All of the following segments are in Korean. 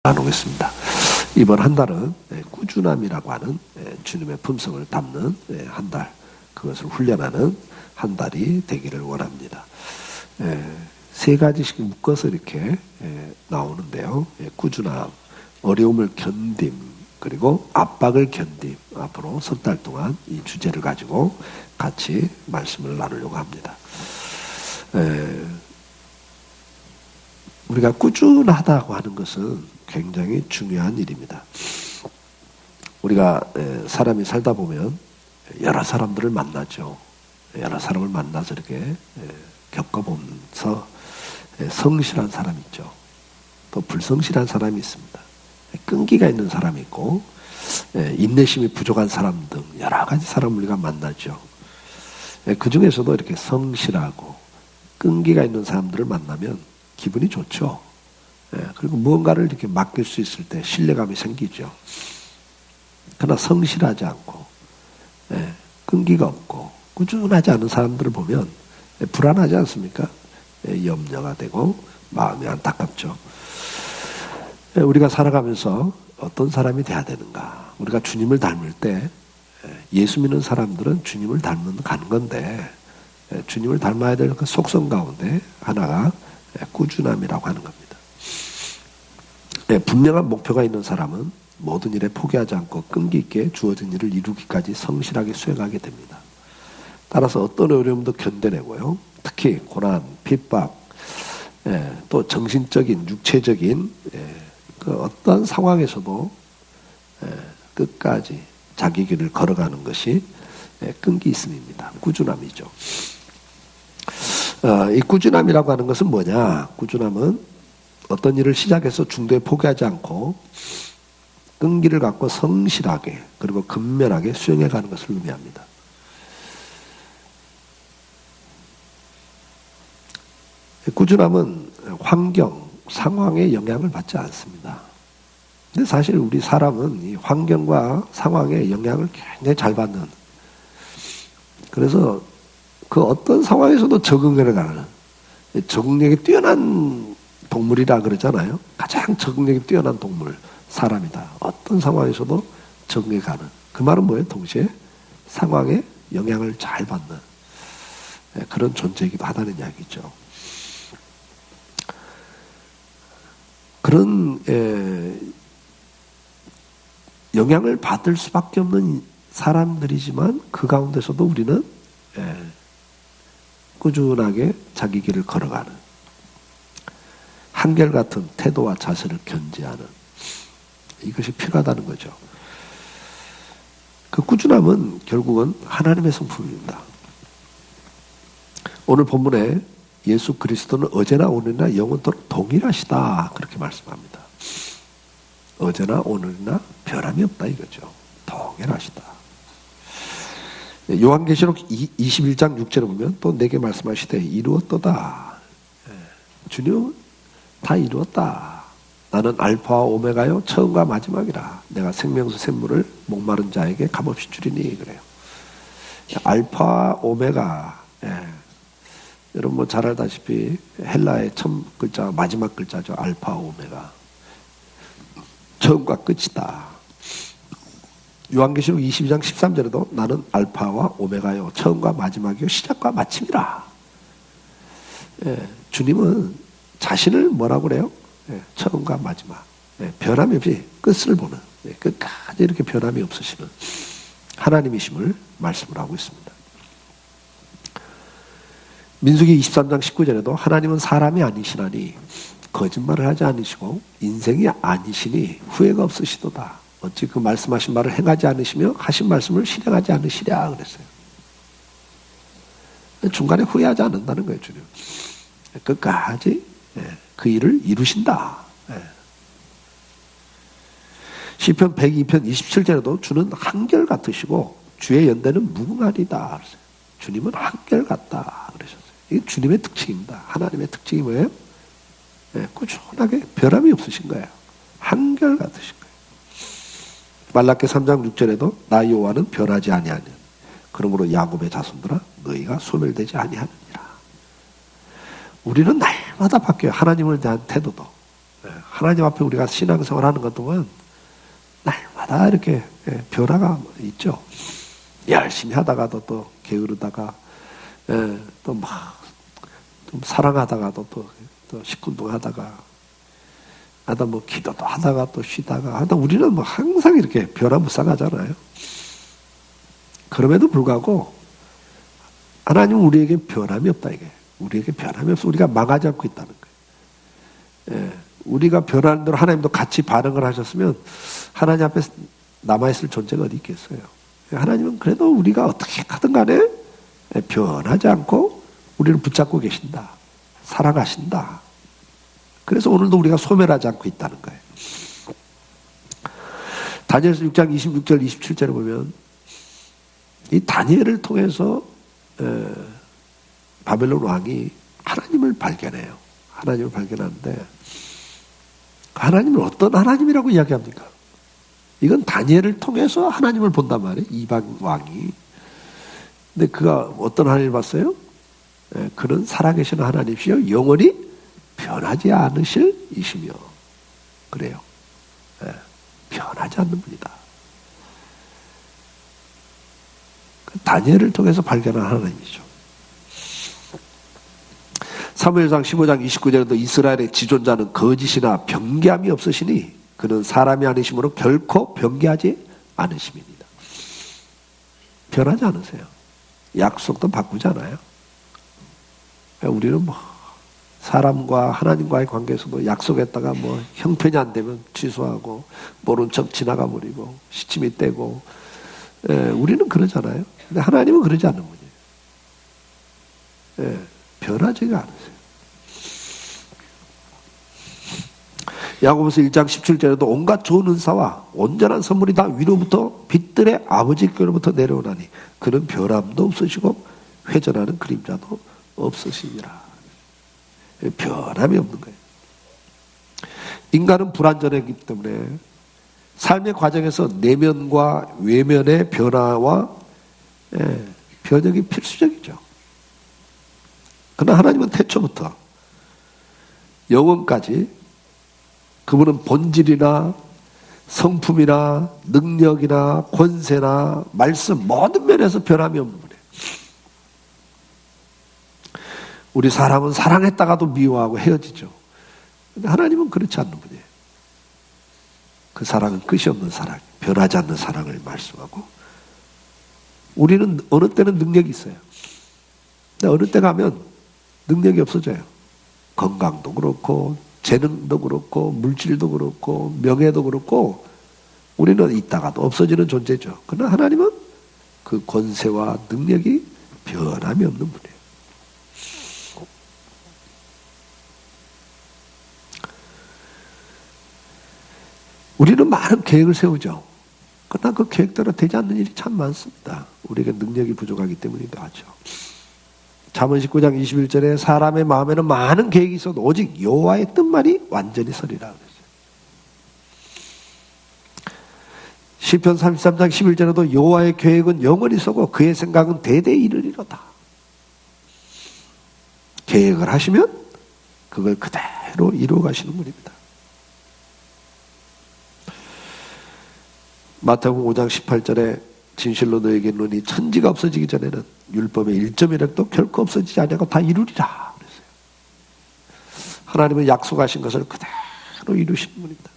나누겠습니다. 이번 한 달은 꾸준함이라고 하는 주님의 품성을 담는 한 달, 그것을 훈련하는 한 달이 되기를 원합니다. 세 가지씩 묶어서 이렇게 나오는데요. 꾸준함, 어려움을 견딤, 그리고 압박을 견딤. 앞으로 석 달 동안 이 주제를 가지고 같이 말씀을 나누려고 합니다. 우리가 꾸준하다고 하는 것은 굉장히 중요한 일입니다. 우리가 사람이 살다 보면 여러 사람들을 만나죠. 여러 사람을 만나서 이렇게 겪어보면서 성실한 사람이 있죠. 또 불성실한 사람이 있습니다. 끈기가 있는 사람이 있고 인내심이 부족한 사람 등 여러 가지 사람을 우리가 만나죠. 그 중에서도 이렇게 성실하고 끈기가 있는 사람들을 만나면 기분이 좋죠. 그리고 무언가를 이렇게 맡길 수 있을 때 신뢰감이 생기죠. 그러나 성실하지 않고 끈기가 없고 꾸준하지 않은 사람들을 보면 불안하지 않습니까? 염려가 되고 마음이 안타깝죠. 우리가 살아가면서 어떤 사람이 돼야 되는가? 우리가 주님을 닮을 때 예수 믿는 사람들은 주님을 가는 건데 주님을 닮아야 될 그 속성 가운데 하나가 꾸준함이라고 하는 겁니다. 분명한 목표가 있는 사람은 모든 일에 포기하지 않고 끈기 있게 주어진 일을 이루기까지 성실하게 수행하게 됩니다. 따라서 어떤 어려움도 견뎌내고요. 특히 고난, 핍박, 또 정신적인, 육체적인 그 어떤 상황에서도 끝까지 자기 길을 걸어가는 것이 끈기 있음입니다. 꾸준함이죠. 이 꾸준함이라고 하는 것은 뭐냐? 꾸준함은 어떤 일을 시작해서 중도에 포기하지 않고 끈기를 갖고 성실하게 그리고 근면하게 수행해 가는 것을 의미합니다. 꾸준함은 환경, 상황에 영향을 받지 않습니다. 근데 사실 우리 사람은 이 환경과 상황에 영향을 굉장히 잘 받는, 그래서 그 어떤 상황에서도 적응해 가는, 적응력이 뛰어난 동물이라 그러잖아요. 가장 적응력이 뛰어난 동물, 사람이다. 어떤 상황에서도 적응해 가는. 그 말은 뭐예요? 동시에 상황에 영향을 잘 받는 그런 존재이기도 하다는 이야기죠. 그런 영향을 받을 수밖에 없는 사람들이지만 그 가운데서도 우리는 꾸준하게 자기 길을 걸어가는 한결같은 태도와 자세를 견지하는 이것이 필요하다는 거죠. 그 꾸준함은 결국은 하나님의 성품입니다. 오늘 본문에 예수 그리스도는 어제나 오늘이나 영원토록 동일하시다 그렇게 말씀합니다. 어제나 오늘이나 변함이 없다 이거죠. 동일하시다. 요한계시록 21장 6절에 보면 또 내게 말씀하시되 이루었도다. 주님은 다 이루었다. 나는 알파와 오메가요 처음과 마지막이라. 내가 생명수 샘물을 목마른 자에게 값없이 주리니 그래요. 알파와 오메가. 여러분 뭐 잘 알다시피 헬라의 처음 글자 마지막 글자죠. 알파 오메가. 처음과 끝이다. 요한계시록 22장 13절에도 나는 알파와 오메가요 처음과 마지막이요 시작과 마침이라. 주님은 자신을 뭐라고 그래요? 처음과 마지막. 변함이 없이 끝을 보는, 끝까지 이렇게 변함이 없으시는 하나님이심을 말씀을 하고 있습니다. 민수기 23장 19절에도 하나님은 사람이 아니시나니 거짓말을 하지 않으시고 인생이 아니시니 후회가 없으시도다. 어찌 그 말씀하신 말을 행하지 않으시며 하신 말씀을 실행하지 않으시랴 그랬어요. 중간에 후회하지 않는다는 거예요. 주님 끝까지 그 일을 이루신다. 시편 102편 27절에도 주는 한결같으시고 주의 연대는 무궁하리다 그랬어요. 주님은 한결같다 그러셨어요. 이게 주님의 특징입니다. 하나님의 특징이 뭐예요? 꾸준하게 변함이 없으신 거예요. 한결같으신 거예요. 말라기 3장 6절에도 나 여호와는 변하지 아니하는 그러므로 야곱의 자손들아 너희가 소멸되지 아니하느니라. 우리는 날마다 바뀌어요. 하나님을 대한 태도도 하나님 앞에 우리가 신앙생활하는 것 동안 날마다 이렇게 변화가 있죠. 열심히 하다가도 또 게으르다가 또 막 좀 사랑하다가도 또 시큰둥하다가 하다 뭐 기도도 하다가 또 쉬다가 하다 우리는 뭐 항상 이렇게 변화무쌍하잖아요. 그럼에도 불구하고 하나님은 우리에게 변함이 없다 이게. 우리에게 변함이 없어. 우리가 망하지 않고 있다는 거예요. 우리가 변하는 대로 하나님도 같이 반응을 하셨으면 하나님 앞에 남아있을 존재가 어디 있겠어요. 하나님은 그래도 우리가 어떻게 하든 간에 변하지 않고 우리를 붙잡고 계신다. 사랑하신다. 그래서 오늘도 우리가 소멸하지 않고 있다는 거예요. 다니엘서 6장 26절 27절에 보면 이 다니엘을 통해서 바벨론 왕이 하나님을 발견해요. 하나님을 발견하는데 하나님을 어떤 하나님이라고 이야기합니까? 이건 다니엘을 통해서 하나님을 본단 말이에요. 이방 왕이. 근데 그가 어떤 하나님을 봤어요? 그는 살아계신 하나님이시여 영원히 변하지 않으실 이시며 그래요. 변하지 않는 분이다. 다니엘을 통해서 발견한 하나님이죠. 사무엘상 15장 29절에도 이스라엘의 지존자는 거짓이나 변개함이 없으시니 그는 사람이 아니심으로 결코 변개하지 않으심입니다. 변하지 않으세요. 약속도 바꾸지 않아요. 우리는 뭐 사람과 하나님과의 관계에서도 약속했다가 뭐 형편이 안 되면 취소하고 모른 척 지나가 버리고 시침이 떼고 우리는 그러잖아요. 근데 하나님은 그러지 않는 분이에요. 변하지가 않으세요. 야고보서 1장 17절에도 온갖 좋은 은사와 온전한 선물이 다 위로부터 빛들의 아버지께로부터 내려오나니 그는 변함도 없으시고 회전하는 그림자도 없으시니라. 변함이 없는 거예요. 인간은 불완전하기 때문에 삶의 과정에서 내면과 외면의 변화와 변혁이 필수적이죠. 그러나 하나님은 태초부터 영원까지 그분은 본질이나 성품이나 능력이나 권세나 말씀 모든 면에서 변함이 없는 분이에요. 우리 사람은 사랑했다가도 미워하고 헤어지죠. 근데 하나님은 그렇지 않는 분이에요. 그 사랑은 끝이 없는 사랑, 변하지 않는 사랑을 말씀하고 우리는 어느 때는 능력이 있어요. 근데 어느 때 가면 능력이 없어져요. 건강도 그렇고 재능도 그렇고 물질도 그렇고 명예도 그렇고 우리는 있다가도 없어지는 존재죠. 그러나 하나님은 그 권세와 능력이 변함이 없는 분이에요. 우리는 많은 계획을 세우죠. 그러나 그 계획대로 되지 않는 일이 참 많습니다. 우리가 능력이 부족하기 때문이기도 하죠. 잠언 19장 21절에 사람의 마음에는 많은 계획이 있어도 오직 여호와의 뜻만이 완전히 서리라 그랬어요. 시편 33장 11절에도 여호와의 계획은 영원히 서고 그의 생각은 대대에 이르리로다. 계획을 하시면 그걸 그대로 이루어 가시는 분입니다. 마태복음 5장 18절에 진실로 너에게 이르노니 천지가 없어지기 전에는 율법의 1점이라도 결코 없어지지 아니하고 다 이루리라 그랬어요. 하나님은 약속하신 것을 그대로 이루시는 분입니다.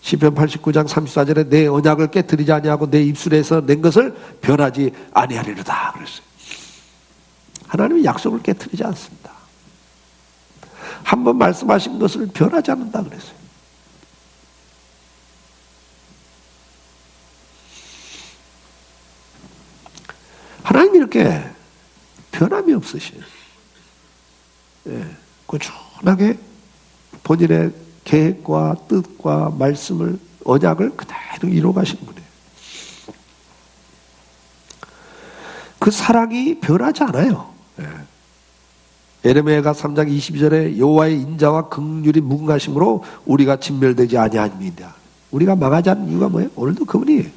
시편 89장 34절에 내 언약을 깨뜨리지 아니하고 내 입술에서 낸 것을 변하지 아니하리로다 그랬어요. 하나님은 약속을 깨뜨리지 않습니다. 한번 말씀하신 것을 변하지 않는다 그랬어요. 하나님이 이렇게 변함이 없으신, 꾸준하게 본인의 계획과 뜻과 말씀을, 언약을 그대로 이루어 가시는 분이에요. 그 사랑이 변하지 않아요. 예레미야가 3장 22절에 여호와의 인자와 긍휼이 무궁하심으로 우리가 진멸되지 아니하니이다. 우리가 망하지 않는 이유가 뭐예요? 오늘도 그분이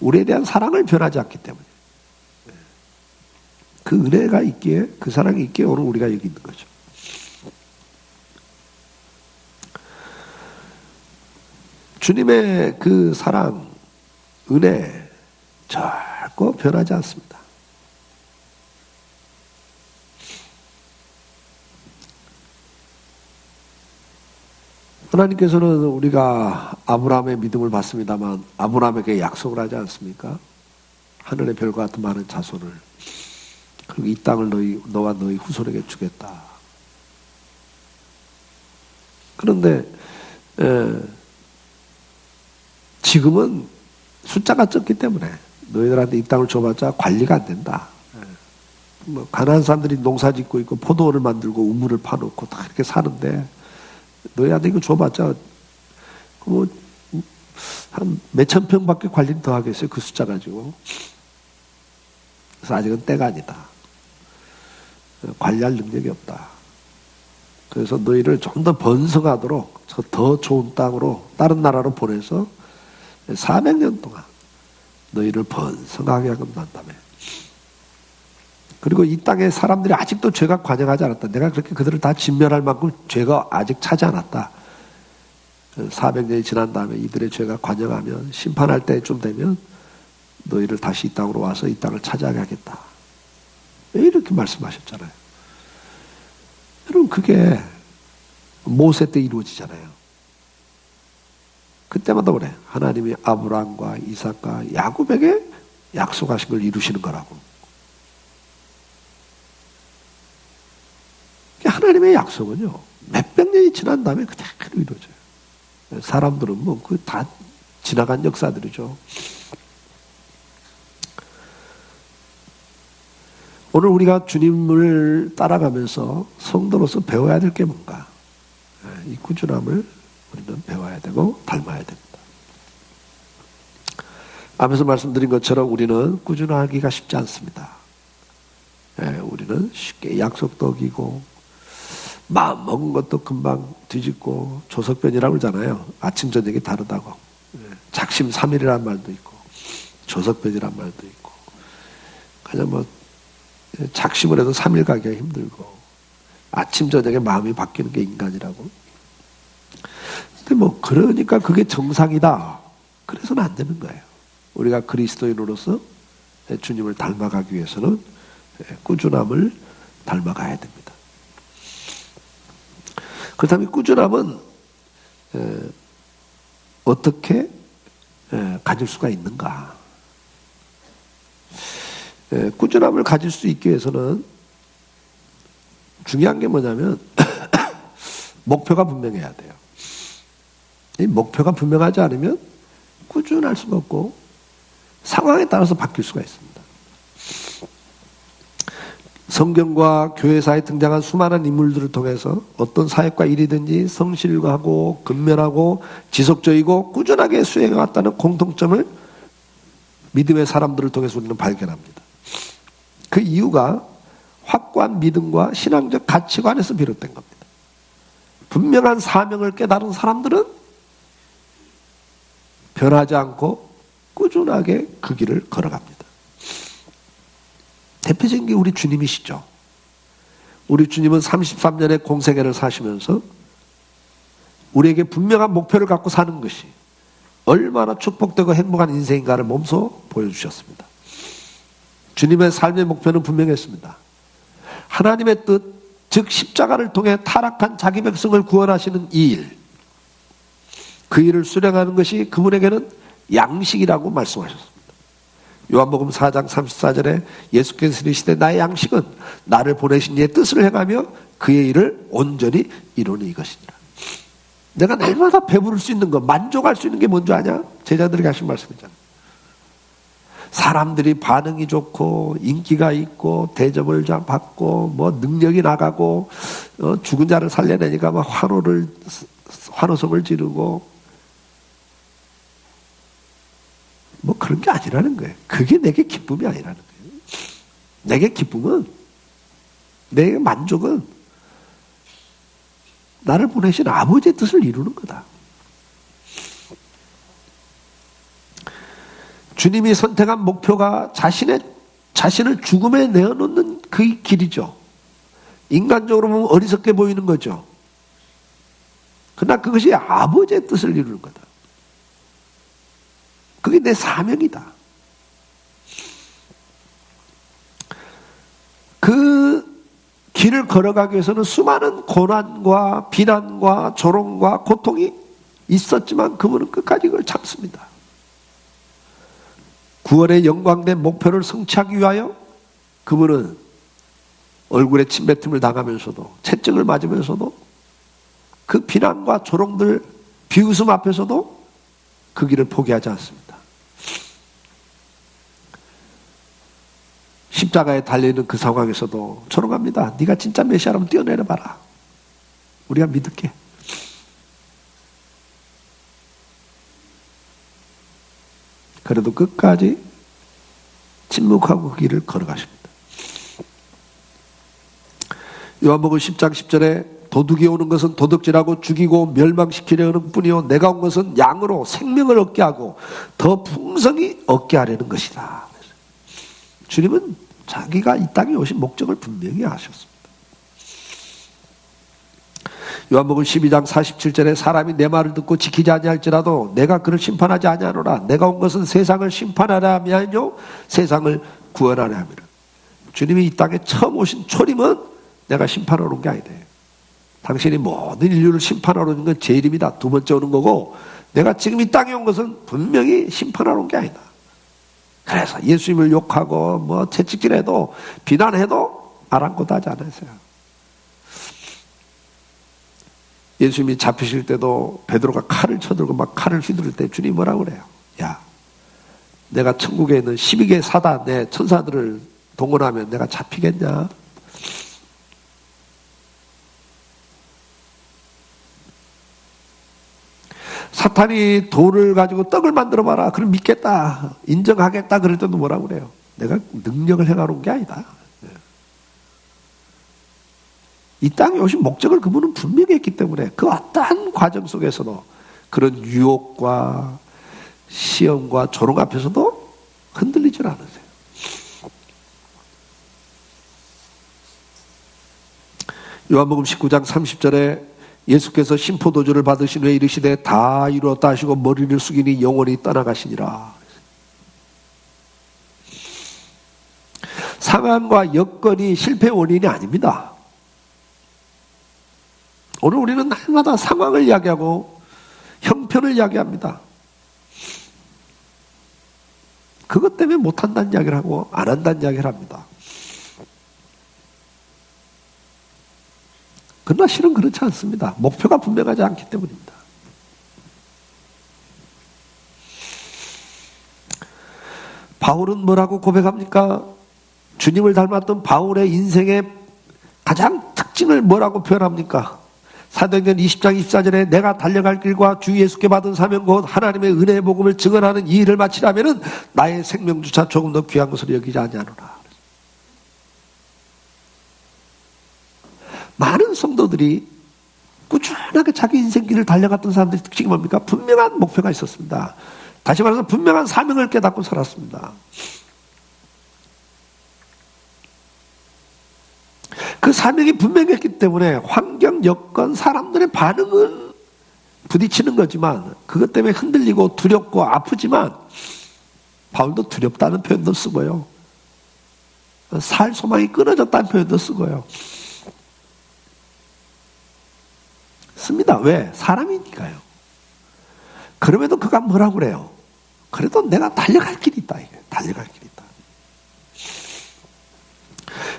우리에 대한 사랑을 변하지 않기 때문에. 그 은혜가 있기에, 그 사랑이 있기에 오늘 우리가 여기 있는 거죠. 주님의 그 사랑, 은혜 결코 변하지 않습니다. 하나님께서는 우리가 아브라함의 믿음을 받습니다만 아브라함에게 약속을 하지 않습니까? 하늘의 별과 같은 많은 자손을, 그리고 이 땅을 너와 너희 후손에게 주겠다. 그런데 지금은 숫자가 적기 때문에 너희들한테 이 땅을 줘봤자 관리가 안 된다. 뭐 가난한 사람들이 농사 짓고 있고 포도원을 만들고 우물을 파놓고 다 이렇게 사는데 너희한테 이거 줘봤자 뭐 한 몇천 평밖에 관리를 더 하겠어요, 그 숫자 가지고. 그래서 아직은 때가 아니다. 관리할 능력이 없다. 그래서 너희를 좀 더 번성하도록 더 좋은 땅으로 다른 나라로 보내서 400년 동안 너희를 번성하게 하겠다며. 그리고 이 땅에 사람들이 아직도 죄가 관영하지 않았다. 내가 그렇게 그들을 다 진멸할 만큼 죄가 아직 차지 않았다. 400년이 지난 다음에 이들의 죄가 관영하면 심판할 때쯤 되면 너희를 다시 이 땅으로 와서 이 땅을 차지하게 하겠다. 이렇게 말씀하셨잖아요. 여러분, 그게 모세 때 이루어지잖아요. 그때마다 그래. 하나님이 아브라함과 이삭과 야곱에게 약속하신 걸 이루시는 거라고. 하나님의 약속은요, 몇백 년이 지난 다음에 그대로 이루어져요. 사람들은 뭐, 그 다 지나간 역사들이죠. 오늘 우리가 주님을 따라가면서 성도로서 배워야 될 게 뭔가? 이 꾸준함을 우리는 배워야 되고 닮아야 됩니다. 앞에서 말씀드린 것처럼 우리는 꾸준하기가 쉽지 않습니다. 우리는 쉽게 약속도 어기고 마음 먹은 것도 금방 뒤집고 조석변이라고 그러잖아요. 아침 저녁이 다르다고. 작심삼일이란 말도 있고 조석변이란 말도 있고, 그냥 뭐 작심을 해도 3일 가기가 힘들고 아침 저녁에 마음이 바뀌는 게 인간이라고. 근데 뭐 그러니까 그게 정상이다, 그래서는 안 되는 거예요. 우리가 그리스도인으로서 주님을 닮아가기 위해서는 꾸준함을 닮아가야 됩니다. 그렇다면 꾸준함은 어떻게 가질 수가 있는가? 꾸준함을 가질 수 있기 위해서는 중요한 게 뭐냐면 목표가 분명해야 돼요. 이 목표가 분명하지 않으면 꾸준할 수가 없고 상황에 따라서 바뀔 수가 있습니다. 성경과 교회사에 등장한 수많은 인물들을 통해서 어떤 사역과 일이든지 성실하고 근면하고 지속적이고 꾸준하게 수행해왔다는 공통점을 믿음의 사람들을 통해서 우리는 발견합니다. 그 이유가 확고한 믿음과 신앙적 가치관에서 비롯된 겁니다. 분명한 사명을 깨달은 사람들은 변하지 않고 꾸준하게 그 길을 걸어갑니다. 대표적인 게 우리 주님이시죠. 우리 주님은 33년의 공생애를 사시면서 우리에게 분명한 목표를 갖고 사는 것이 얼마나 축복되고 행복한 인생인가를 몸소 보여주셨습니다. 주님의 삶의 목표는 분명했습니다. 하나님의 뜻, 즉 십자가를 통해 타락한 자기 백성을 구원하시는 이 일, 그 일을 수행하는 것이 그분에게는 양식이라고 말씀하셨습니다. 요한복음 4장 34절에 예수께서 이르시되 나의 양식은 나를 보내신 이의 뜻을 행하며 그의 일을 온전히 이루니 이것이니라. 내가 날마다 배부를 수 있는 것, 만족할 수 있는 게 뭔지 아냐? 제자들에게 하신 말씀이잖아요. 사람들이 반응이 좋고 인기가 있고 대접을 받고 뭐 능력이 나가고 죽은 자를 살려내니까 막 환호성을 지르고 뭐 그런 게 아니라는 거예요. 그게 내게 기쁨이 아니라는 거예요. 내게 기쁨은, 내 만족은 나를 보내신 아버지의 뜻을 이루는 거다. 주님이 선택한 목표가 자신을 죽음에 내어놓는 그 길이죠. 인간적으로 보면 어리석게 보이는 거죠. 그러나 그것이 아버지의 뜻을 이루는 거다. 그게 내 사명이다. 그 길을 걸어가기 위해서는 수많은 고난과 비난과 조롱과 고통이 있었지만 그분은 끝까지 그걸 참습니다. 구원의 영광된 목표를 성취하기 위하여 그분은 얼굴에 침뱉음을 당하면서도 채찍을 맞으면서도 그 비난과 조롱들 비웃음 앞에서도 그 길을 포기하지 않습니다. 십자가에 달려있는 그 상황에서도 조롱합니다. 네가 진짜 메시아라면 뛰어내려봐라. 우리가 믿을게. 그래도 끝까지 침묵하고 그 길을 걸어가십니다. 요한복음 10장 10절에 도둑이 오는 것은 도둑질하고 죽이고 멸망시키려 하는 뿐이요 내가 온 것은 양으로 생명을 얻게 하고 더 풍성히 얻게 하려는 것이다. 주님은 자기가 이 땅에 오신 목적을 분명히 아셨습니다. 요한복음 12장 47절에 사람이 내 말을 듣고 지키지 아니할지라도 내가 그를 심판하지 아니하노라. 내가 온 것은 세상을 심판하려 함이 아니요 세상을 구원하려 함이라. 주님이 이 땅에 처음 오신 초림은 내가 심판하러 온 게 아니다. 당신이 모든 인류를 심판하러 오는 건 제 이름이다. 두 번째 오는 거고 내가 지금 이 땅에 온 것은 분명히 심판하러 온 게 아니다. 그래서 예수님을 욕하고 뭐 채찍질해도 비난해도 아랑곳 하지 않았어요. 예수님이 잡히실 때도 베드로가 칼을 쳐들고 막 칼을 휘두를 때 주님이 뭐라고 그래요? 야, 내가 천국에 있는 12개 사단 내 천사들을 동원하면 내가 잡히겠냐? 사탄이 돌을 가지고 떡을 만들어봐라. 그럼 믿겠다. 인정하겠다. 그럴 때도 뭐라고 그래요? 내가 능력을 행하러 온 게 아니다. 이 땅에 오신 목적을 그분은 분명히 했기 때문에 그 어떠한 과정 속에서도 그런 유혹과 시험과 조롱 앞에서도 흔들리질 않으세요. 요한복음 19장 30절에 예수께서 심포도주를 받으신 후에 이르시되 다 이루었다 하시고 머리를 숙이니 영원히 떠나가시니라. 상황과 여건이 실패 원인이 아닙니다. 오늘 우리는 날마다 상황을 이야기하고 형편을 이야기합니다. 그것 때문에 못한다는 이야기를 하고 안 한다는 이야기를 합니다. 그러나 실은 그렇지 않습니다. 목표가 분명하지 않기 때문입니다. 바울은 뭐라고 고백합니까? 주님을 닮았던 바울의 인생의 가장 특징을 뭐라고 표현합니까? 사도행전 20장 24절에 내가 달려갈 길과 주 예수께 받은 사명 곧 하나님의 은혜의 복음을 증언하는 이 일을 마치려면 나의 생명조차 조금 더 귀한 것으로 여기지 아니하노라. 많은 성도들이 꾸준하게 자기 인생길을 달려갔던 사람들의 특징이 뭡니까? 분명한 목표가 있었습니다. 다시 말해서 분명한 사명을 깨닫고 살았습니다. 그 사명이 분명했기 때문에 환경, 여건, 사람들의 반응은 부딪히는 거지만 그것 때문에 흔들리고 두렵고 아프지만 바울도 두렵다는 표현도 쓰고요. 살 소망이 끊어졌다는 표현도 쓰고요. 씁니다. 왜? 사람이니까요. 그럼에도 그가 뭐라고 그래요? 그래도 내가 달려갈 길이 있다. 이게. 달려갈 길이 있다.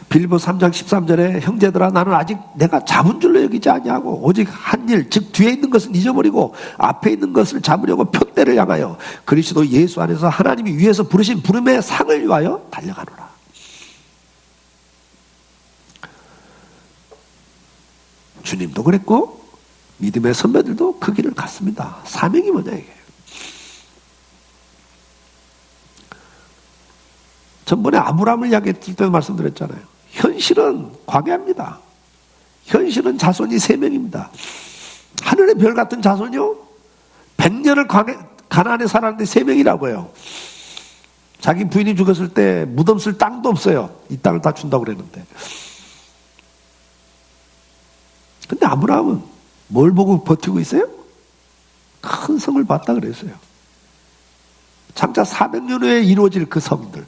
빌립보 3장 13절에 형제들아 나는 아직 내가 잡은 줄로 여기지 아니하고 오직 한 일, 즉 뒤에 있는 것은 잊어버리고 앞에 있는 것을 잡으려고 표대를 향하여 그리스도 예수 안에서 하나님이 위에서 부르신 부름의 상을 위하여 달려가노라. 주님도 그랬고 믿음의 선배들도 그 길을 갔습니다. 사명이 뭐냐 이게. 전번에 아브라함을 이야기했을 때도 말씀드렸잖아요. 현실은 광야입니다. 현실은 자손이 3명입니다. 하늘의 별 같은 자손이요. 100년을 가나안에 살았는데 3명이라고요. 자기 부인이 죽었을 때 무덤 쓸 땅도 없어요. 이 땅을 다 준다고 그랬는데. 근데 아브라함은 뭘 보고 버티고 있어요? 큰 성을 봤다 그랬어요. 장차 400년 후에 이루어질 그 섬들,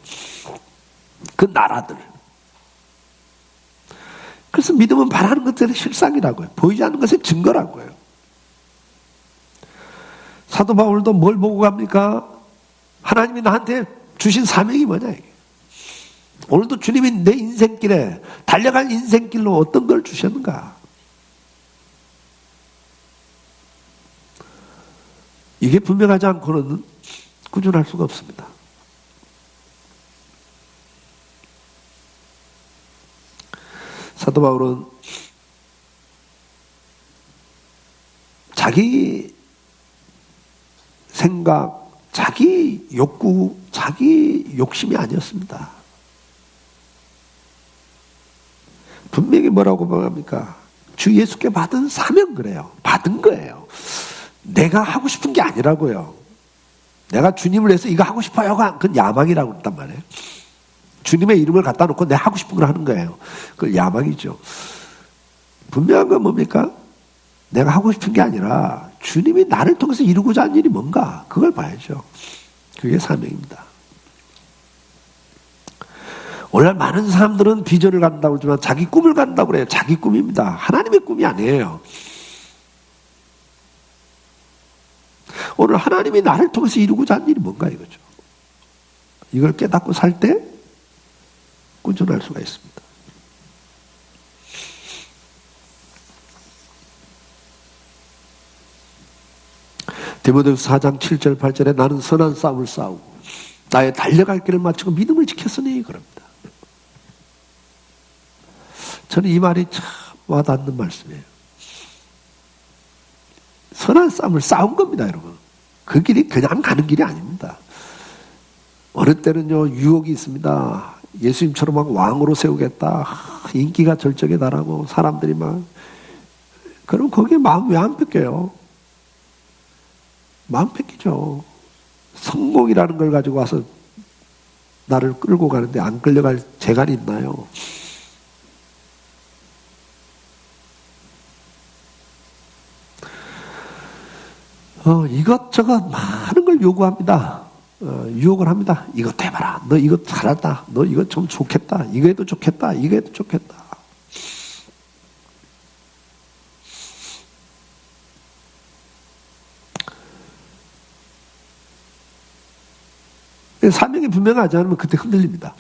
그 나라들. 그래서 믿음은 바라는 것들의 실상이라고요. 보이지 않는 것의 증거라고요. 사도 바울도 뭘 보고 갑니까? 하나님이 나한테 주신 사명이 뭐냐 이게. 오늘도 주님이 내 인생길에 달려갈 인생길로 어떤 걸 주셨는가? 이게 분명하지 않고는 꾸준할 수가 없습니다. 사도 바울은 자기 생각, 자기 욕구, 자기 욕심이 아니었습니다. 분명히 뭐라고 말합니까? 주 예수께 받은 사명 그래요. 받은 거예요. 내가 하고 싶은 게 아니라고요. 내가 주님을 위해서 이거 하고 싶어요. 그건 야망이라고 했단 말이에요. 주님의 이름을 갖다 놓고 내가 하고 싶은 걸 하는 거예요. 그건 야망이죠. 분명한 건 뭡니까? 내가 하고 싶은 게 아니라 주님이 나를 통해서 이루고자 하는 일이 뭔가 그걸 봐야죠. 그게 사명입니다. 오늘날 많은 사람들은 비전을 갖는다고 그러지만 자기 꿈을 갖는다고 그래요. 자기 꿈입니다. 하나님의 꿈이 아니에요. 오늘 하나님이 나를 통해서 이루고자 하는 일이 뭔가 이거죠. 이걸 깨닫고 살 때 꾸준할 수가 있습니다. 디모데후서 4장 7절 8절에 나는 선한 싸움을 싸우고 나의 달려갈 길을 마치고 믿음을 지켰으니 그럽니다. 저는 이 말이 참 와닿는 말씀이에요. 선한 싸움을 싸운 겁니다, 여러분. 그 길이 그냥 가는 길이 아닙니다. 어느 때는요, 유혹이 있습니다. 예수님처럼 막 왕으로 세우겠다. 인기가 절정에 달하고 사람들이 막. 그럼 거기에 마음 왜 안 뺏겨요? 마음 뺏기죠. 성공이라는 걸 가지고 와서 나를 끌고 가는데 안 끌려갈 재간이 있나요? 이것저것 많은 걸 요구합니다. 유혹을 합니다. 이것도 해봐라. 너 이거 잘한다. 너 이거 좀 좋겠다. 이거 해도 좋겠다. 이거 해도 좋겠다. 사명이 분명하지 않으면 그때 흔들립니다.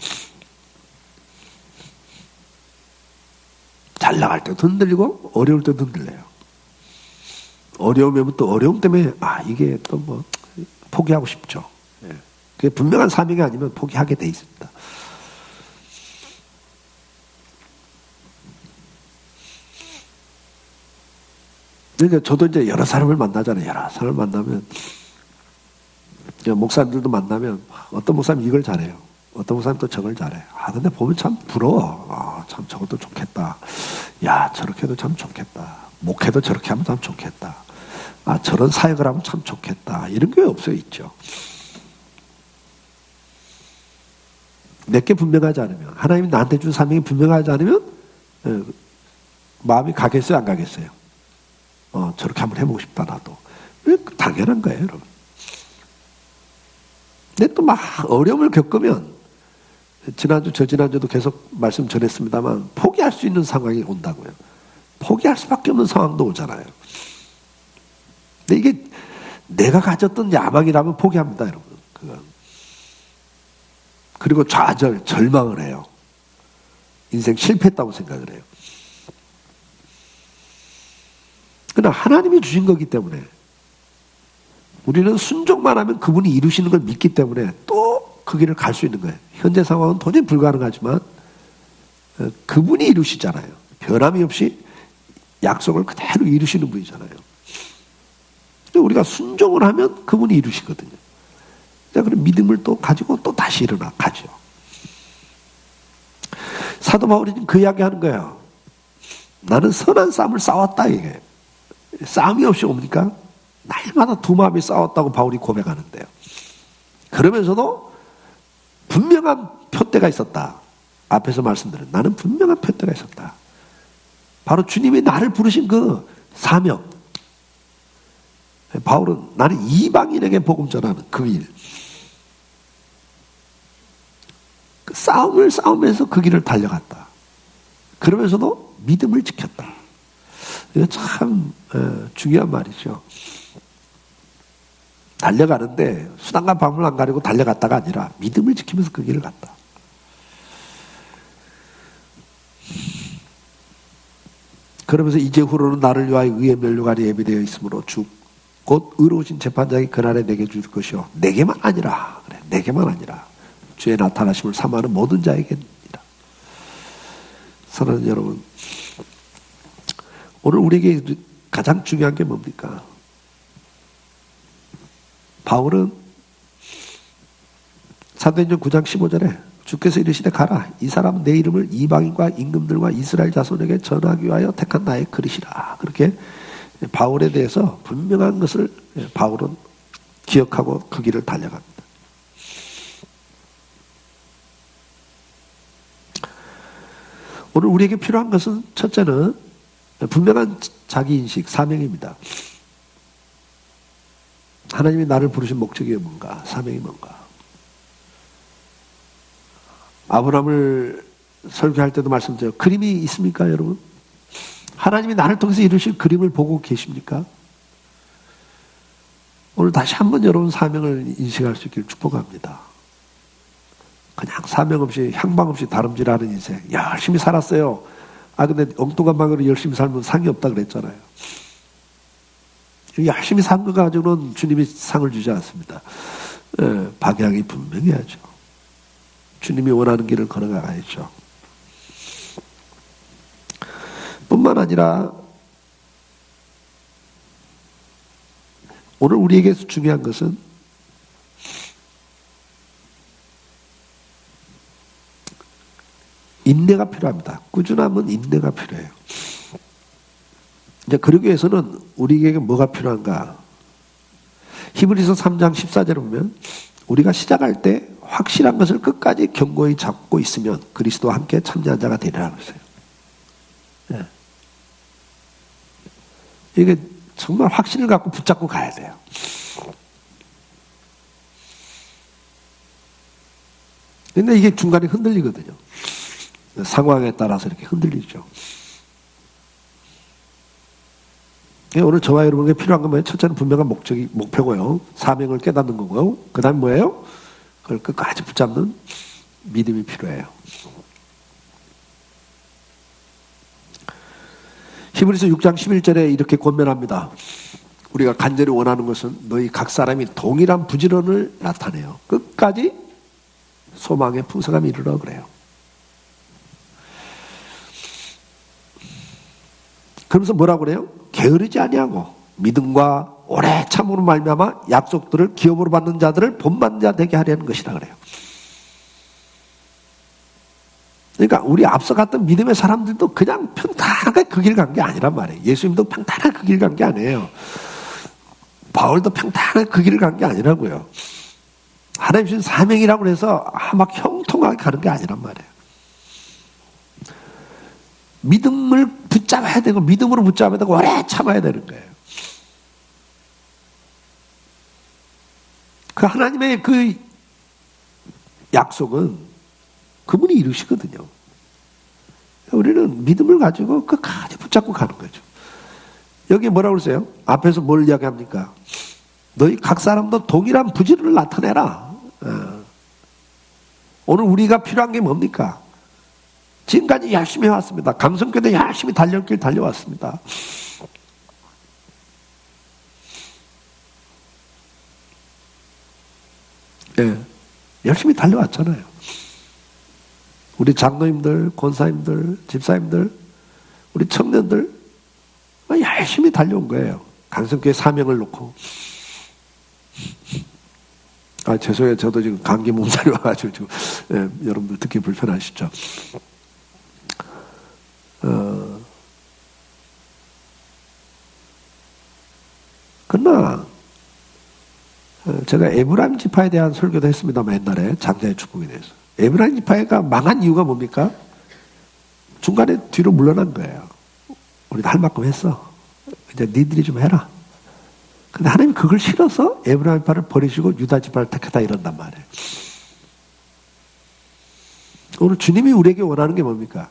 잘 나갈 때도 흔들리고 어려울 때도 흔들려요. 어려우면 또 어려움 때문에 이게 또 뭐 포기하고 싶죠. 그게 분명한 사명이 아니면 포기하게 돼 있습니다. 그러니까 저도 이제 여러 사람을 만나잖아요. 여러 사람을 만나면 목사님들도 만나면 어떤 목사님 이걸 잘해요. 어떤 목사님 또 저걸 잘해요. 근데 보면 참 부러워. 참 저것도 좋겠다. 야, 저렇게 해도 참 좋겠다. 목회도 저렇게 하면 참 좋겠다. 저런 사역을 하면 참 좋겠다. 이런 게 없어요, 있죠. 내게 분명하지 않으면, 하나님이 나한테 준 사명이 분명하지 않으면, 마음이 가겠어요, 안 가겠어요? 저렇게 한번 해보고 싶다, 나도. 당연한 거예요, 여러분. 근데 또 막 어려움을 겪으면, 지난주, 저지난주도 계속 말씀 전했습니다만, 포기할 수 있는 상황이 온다고요. 포기할 수밖에 없는 상황도 오잖아요. 근데 이게 내가 가졌던 야망이라면 포기합니다, 여러분. 그리고 좌절, 절망을 해요. 인생 실패했다고 생각을 해요. 그러나 하나님이 주신 거기 때문에 우리는 순종만 하면 그분이 이루시는 걸 믿기 때문에 또 그 길을 갈 수 있는 거예요. 현재 상황은 도저히 불가능하지만 그분이 이루시잖아요. 변함이 없이 약속을 그대로 이루시는 분이잖아요. 우리가 순종을 하면 그분이 이루시거든요. 그럼 믿음을 또 가지고 또 다시 일어나 가죠. 사도 바울이 지금 그 이야기 하는 거예요. 나는 선한 싸움을 싸웠다, 이게. 싸움이 없이 옵니까? 날마다 두 마음이 싸웠다고 바울이 고백하는데요. 그러면서도 분명한 표대가 있었다. 앞에서 말씀드린 나는 분명한 표대가 있었다. 바로 주님이 나를 부르신 그 사명. 바울은 나는 이방인에게 복음 전하는 그 일. 싸움을 싸우면서 그 길을 달려갔다. 그러면서도 믿음을 지켰다. 이거 참 중요한 말이죠. 달려가는데 수단과 방법을 안 가리고 달려갔다가 아니라 믿음을 지키면서 그 길을 갔다. 그러면서 이제후로는 나를 위하여 의의 면류관이 예비되어 있으므로 주 곧 의로우신 재판장이 그날에 내게 줄 것이요 내게만 아니라 그래, 내게만 아니라 주의 나타나심을 사모하는 모든 자에게니라. 사랑하는 여러분, 오늘 우리에게 가장 중요한 게 뭡니까? 바울은 사도행전 9장 15절에 주께서 이르시되 가라 이 사람은 내 이름을 이방인과 임금들과 이스라엘 자손에게 전하기 위하여 택한 나의 그릇이라. 그렇게 바울에 대해서 분명한 것을 바울은 기억하고 그 길을 달려갑니다. 오늘 우리에게 필요한 것은 첫째는 분명한 자기인식, 사명입니다. 하나님이 나를 부르신 목적이 뭔가, 사명이 뭔가. 아브라함을 설교할 때도 말씀드려요. 그림이 있습니까, 여러분? 하나님이 나를 통해서 이루실 그림을 보고 계십니까? 오늘 다시 한번 여러분 사명을 인식할 수 있기를 축복합니다. 그냥 사명 없이, 향방 없이 다름질하는 인생. 열심히 살았어요. 근데 엉뚱한 방으로 열심히 살면 상이 없다 그랬잖아요. 열심히 산 거 가지고는 주님이 상을 주지 않습니다. 방향이 분명해야죠. 주님이 원하는 길을 걸어가야죠. 뿐만 아니라 오늘 우리에게 중요한 것은 인내가 필요합니다. 꾸준함은 인내가 필요해요. 이제 그러기 위해서는 우리에게 뭐가 필요한가? 히브리서 3장 14절에 보면 우리가 시작할 때 확실한 것을 끝까지 견고히 잡고 있으면 그리스도와 함께 참여한 자가 되리라고 했어요. 네. 이게 정말 확신을 갖고 붙잡고 가야 돼요. 근데 이게 중간에 흔들리거든요. 상황에 따라서 이렇게 흔들리죠. 오늘 저와 여러분에게 필요한 건 뭐예요? 첫째는 분명한 목표고요. 사명을 깨닫는 거고요. 그 다음 뭐예요? 그걸 끝까지 붙잡는 믿음이 필요해요. 히브리서 6장 11절에 이렇게 권면합니다. 우리가 간절히 원하는 것은 너희 각 사람이 동일한 부지런을 나타내요. 끝까지 소망의 풍성함에 이르러 그래요. 그러면서 뭐라고 그래요? 게으르지 아니하고 믿음과 오래 참으로 말미암아 약속들을 기업으로 받는 자들을 본받는 자 되게 하려는 것이라 그래요. 그러니까 우리 앞서 갔던 믿음의 사람들도 그냥 평탄하게 그 길 간 게 아니란 말이에요. 예수님도 평탄하게 그 길 간 게 아니에요. 바울도 평탄하게 그 길을 간 게 아니라고요. 하나님 주신 사명이라고 해서 막 형통하게 가는 게 아니란 말이에요. 믿음을 붙잡아야 되고 믿음으로 붙잡아야 되고 오래 참아야 되는 거예요. 그 하나님의 그 약속은 그분이 이루시거든요. 우리는 믿음을 가지고 끝까지 붙잡고 가는 거죠. 여기 뭐라고 그러세요? 앞에서 뭘 이야기합니까? 너희 각 사람도 동일한 부지런을 나타내라. 오늘 우리가 필요한 게 뭡니까? 지금까지 열심히 해왔습니다. 감성교도 열심히 달려길 달려왔습니다. 네, 열심히 달려왔잖아요. 우리 장로님들, 권사님들, 집사님들, 우리 청년들 열심히 달려온 거예요. 강성교회 사명을 놓고. 죄송해요. 저도 지금 감기 몸살이 와가지고 지금 여러분들 듣기 불편하시죠. 그러나 제가 에브라임 지파에 대한 설교도 했습니다만 옛날에 장자의 축복에 대해서 에브라임 지파가 망한 이유가 뭡니까? 중간에 뒤로 물러난 거예요. 우리도 할 만큼 했어. 이제 니들이 좀 해라. 근데 하나님이 그걸 싫어서 에브라임 지파를 버리시고 유다 지파를 택했다 이런단 말이에요. 오늘 주님이 우리에게 원하는 게 뭡니까?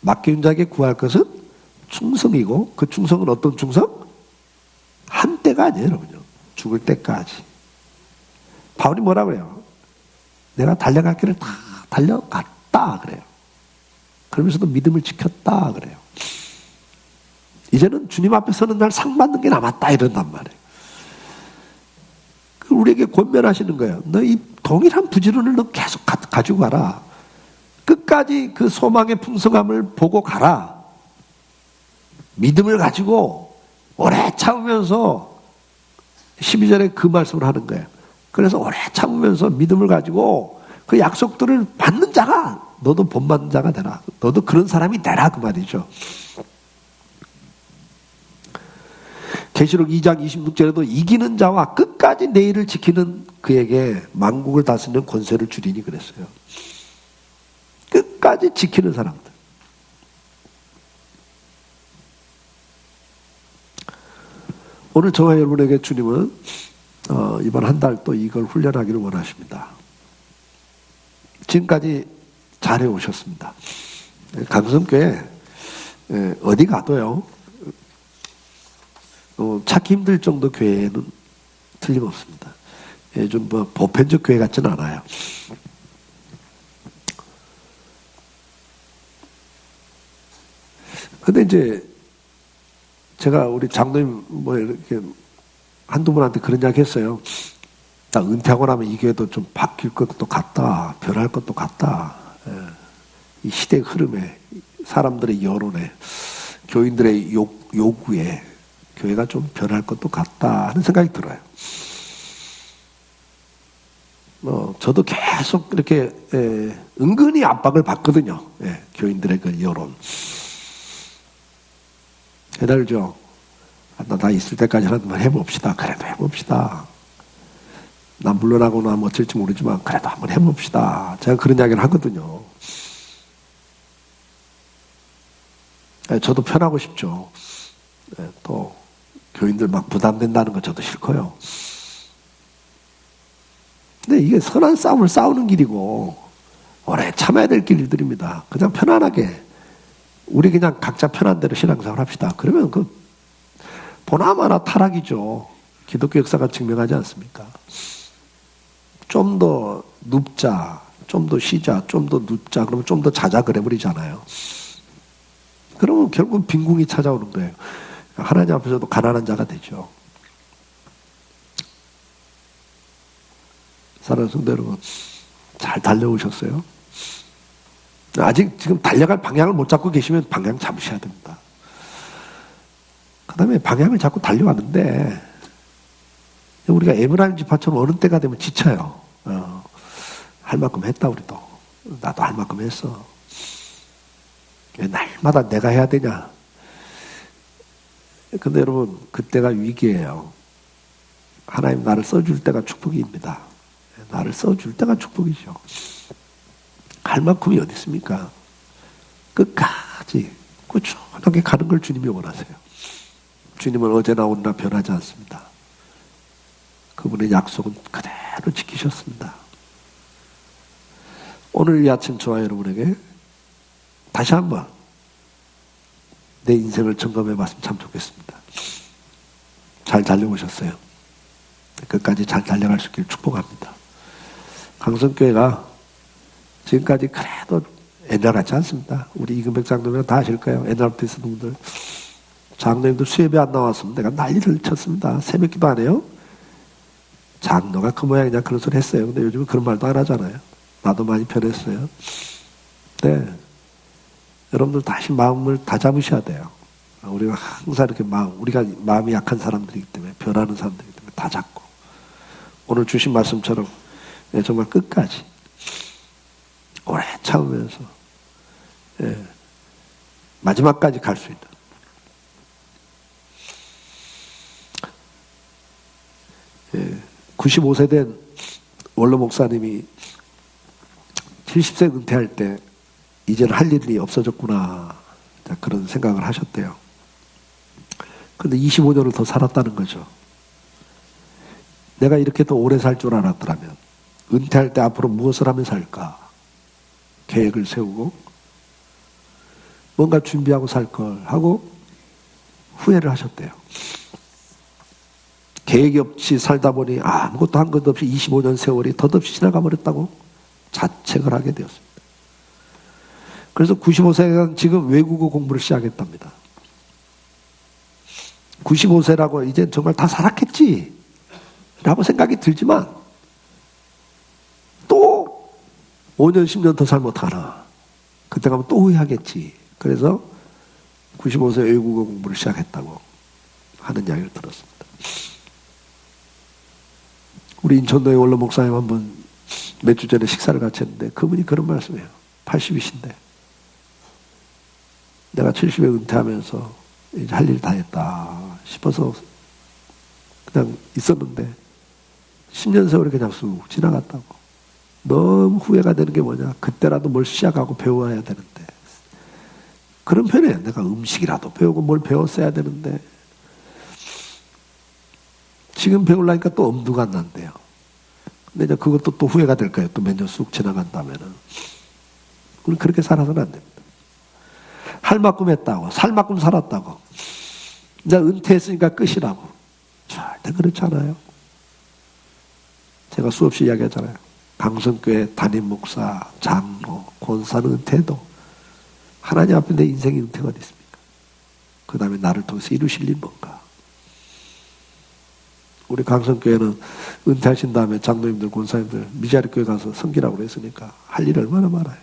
맡긴 자에게 구할 것은 충성이고, 그 충성은 어떤 충성? 한때가 아니에요, 여러분요. 죽을 때까지. 바울이 뭐라 그래요? 내가 달려갈 길을 다 달려갔다 그래요. 그러면서도 믿음을 지켰다 그래요. 이제는 주님 앞에 서는 날 상 받는 게 남았다 이런단 말이에요. 우리에게 권면하시는 거예요. 너 이 동일한 부지런을 너 계속 가지고 가라. 끝까지 그 소망의 풍성함을 보고 가라. 믿음을 가지고 오래 참으면서 12절에 그 말씀을 하는 거예요. 그래서 오래 참으면서 믿음을 가지고 그 약속들을 받는 자가 너도 본받는 자가 되라. 너도 그런 사람이 되라 그 말이죠. 계시록 2장 26절에도 이기는 자와 끝까지 내 일을 지키는 그에게 만국을 다스리는 권세를 주리니 그랬어요. 끝까지 지키는 사람들. 오늘 저와 여러분에게 주님은 이번 한 달 또 이걸 훈련하기를 원하십니다. 지금까지 잘해 오셨습니다. 강성교회 어디 가도요 찾기 힘들 정도 교회는 틀림없습니다. 좀 뭐 보편적 교회 같지는 않아요. 근데 이제 제가 우리 장로님 뭐 이렇게 한두 분한테 그런 이야기 했어요. 딱 은퇴하고 나면 이 교회도 좀 바뀔 것도 같다. 변할 것도 같다. 이 시대의 흐름에, 사람들의 여론에, 교인들의 요구에 교회가 좀 변할 것도 같다 하는 생각이 들어요. 저도 계속 이렇게 은근히 압박을 받거든요. 교인들의 그 여론. 해달죠. 나 있을 때까지는 한번 해봅시다. 그래도 해봅시다. 나 물러나고 나면 어쩔지 모르지만 그래도 한번 해봅시다. 제가 그런 이야기를 하거든요. 저도 편하고 싶죠. 또 교인들 막 부담된다는 거 저도 싫고요. 근데 이게 선한 싸움을 싸우는 길이고 오래 참아야 될 길들입니다. 그냥 편안하게 우리 그냥 각자 편한 대로 신앙생활 합시다. 그러면 그 보나마나 타락이죠. 기독교 역사가 증명하지 않습니까? 좀 더 눕자, 좀 더 쉬자, 좀 더 눕자, 그러면 좀 더 자자 그래버리잖아요. 그러면 결국 빈궁이 찾아오는 거예요. 하나님 앞에서도 가난한 자가 되죠. 사랑하는 성도 여러분, 잘 달려오셨어요? 아직 지금 달려갈 방향을 못 잡고 계시면 방향 잡으셔야 됩니다. 그 다음에 방향을 잡고 달려왔는데 우리가 에브라임 지파처럼 어느 때가 되면 지쳐요. 할 만큼 했다 우리도. 나도 할 만큼 했어. 왜 날마다 내가 해야 되냐. 근데 여러분 그때가 위기예요. 하나님 나를 써줄 때가 축복입니다. 나를 써줄 때가 축복이죠. 할 만큼이 어디 있습니까? 끝까지 꾸준하게 가는 걸 주님이 원하세요. 주님은 어제나 오늘나 변하지 않습니다. 그분의 약속은 그대로 지키셨습니다. 오늘 이 아침 저와 여러분에게 다시 한번 내 인생을 점검해 봤으면 참 좋겠습니다. 잘 달려오셨어요. 끝까지 잘 달려갈 수 있기를 축복합니다. 강성교회가 지금까지 그래도 옛날 같지 않습니다. 우리 이금백 장로님은 다 아실 거예요. 옛날부터 있었던 분들. 장로님도 수협에 안 나왔으면 내가 난리를 쳤습니다. 새벽기도 안 해요. 장로가 그 모양이냐 그런 소리 했어요. 근데 요즘은 그런 말도 안 하잖아요. 나도 많이 변했어요. 네. 여러분들 다시 마음을 다 잡으셔야 돼요. 우리가 항상 이렇게 우리가 마음이 약한 사람들이기 때문에, 변하는 사람들이기 때문에 다 잡고. 오늘 주신 말씀처럼 정말 끝까지 오래 참으면서 마지막까지 갈 수 있는. 95세 된 원로 목사님이 70세 은퇴할 때 이제는 할 일이 없어졌구나 그런 생각을 하셨대요. 근데 25년을 더 살았다는 거죠. 내가 이렇게 더 오래 살 줄 알았더라면 은퇴할 때 앞으로 무엇을 하며 살까? 계획을 세우고 뭔가 준비하고 살 걸 하고 후회를 하셨대요. 계획이 없이 살다 보니 아무것도 한 것도 없이 25년 세월이 덧없이 지나가 버렸다고 자책을 하게 되었습니다. 그래서 95세가 지금 외국어 공부를 시작했답니다. 95세라고 이제 정말 다 살았겠지 라고 생각이 들지만 또 5년 10년 더 살면 어떡하나, 그때 가면 또 후회하겠지. 그래서 95세 외국어 공부를 시작했다고 하는 이야기를 들었습니다. 우리 인천도의 원로 목사님 한 분 몇 주 전에 식사를 같이 했는데 그분이 그런 말씀이에요. 80이신데 내가 70에 은퇴하면서 이제 할 일 다 했다 싶어서 그냥 있었는데 10년 세월이 그냥 쑥 지나갔다고. 너무 후회가 되는 게 뭐냐, 그때라도 뭘 시작하고 배워야 되는데, 그런 편이에요. 내가 음식이라도 배우고 뭘 배웠어야 되는데 지금 배우려니까 또 엄두가 안 난대요. 근데 이제 그것도 또 후회가 될 거예요. 또 몇 년 쑥 지나간다면은. 우리 그렇게 살아서는 안 됩니다. 할 만큼 했다고, 살 만큼 살았다고, 이제 은퇴했으니까 끝이라고. 절대 그렇지 않아요. 제가 수없이 이야기하잖아요. 강성교회 담임 목사, 장로, 권사는 은퇴해도 하나님 앞에 내 인생의 은퇴가 어디 있습니까? 그 다음에 나를 통해서 이루실 일 뭔가. 우리 강성교회는 은퇴하신 다음에 장로님들, 권사님들 미자리 교회 가서 섬기라고 그랬으니까 할 일 얼마나 많아요.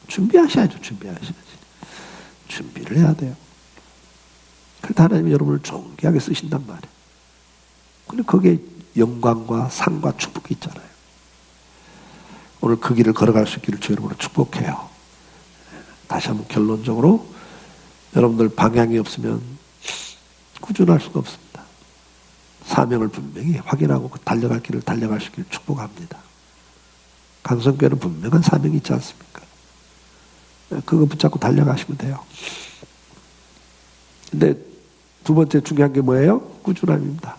준비하셔야죠. 준비하셔야지. 준비를 해야 돼요. 그래서 하나님이 여러분을 존귀하게 쓰신단 말이에요. 근데 거기에 영광과 상과 축복이 있잖아요. 오늘 그 길을 걸어갈 수 있기를 주 여러분을 축복해요. 다시 한번 결론적으로 여러분들 방향이 없으면 꾸준할 수가 없습니다. 사명을 분명히 확인하고 달려갈 길을 달려갈 수 있기를 축복합니다. 강성교회는 분명한 사명이 있지 않습니까? 그거 붙잡고 달려가시면 돼요. 근데 두 번째 중요한 게 뭐예요? 꾸준함입니다.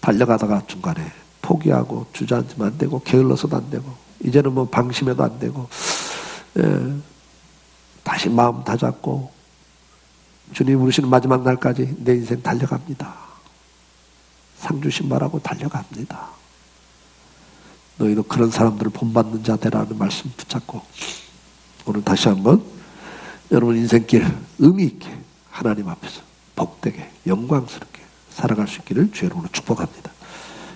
달려가다가 중간에 포기하고 주저앉으면 안 되고 게을러서도 안 되고 이제는 뭐 방심해도 안 되고, 다시 마음 다잡고 주님 부르시는 마지막 날까지 내 인생 달려갑니다. 상주 신발하고 달려갑니다. 너희도 그런 사람들을 본받는 자 되라는 말씀 붙잡고 오늘 다시 한번 여러분 인생길 의미 있게 하나님 앞에서 복되게 영광스럽게 살아갈 수 있기를 주의 이름으로 축복합니다.